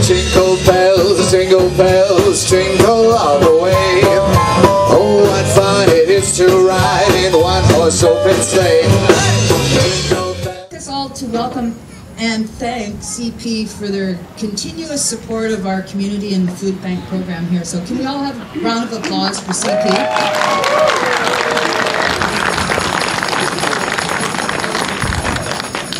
Jingle bells, jingle all the way. Oh, what fun it is to ride in one-horse open sleigh. Us all to welcome and thank CP for their continuous support of our community and the food bank program here. So can we all have a round of applause for CP?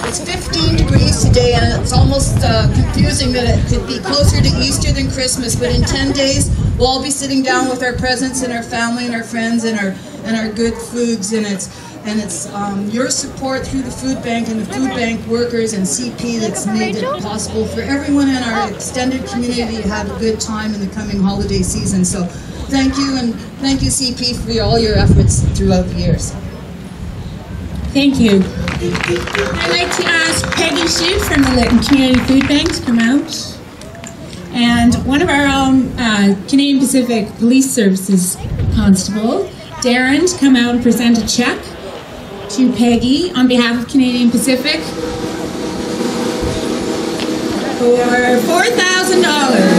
It's 15 degrees today, and it's almost confusing that it could be closer to Easter than Christmas, but in 10 days we'll all be sitting down with our presents and our family and our friends and our good foods, and it's your support through the food bank and the food bank workers and CP that's made it possible for everyone in our extended community to have a good time in the coming holiday season. So thank you, and thank you CP for all your efforts throughout the years. Thank you. I'd like to ask Peggy Shute from the Lytton Community Food Bank to come out. And one of our own Canadian Pacific Police Services constable, Darren, to come out and present a check to Peggy on behalf of Canadian Pacific for $4,000.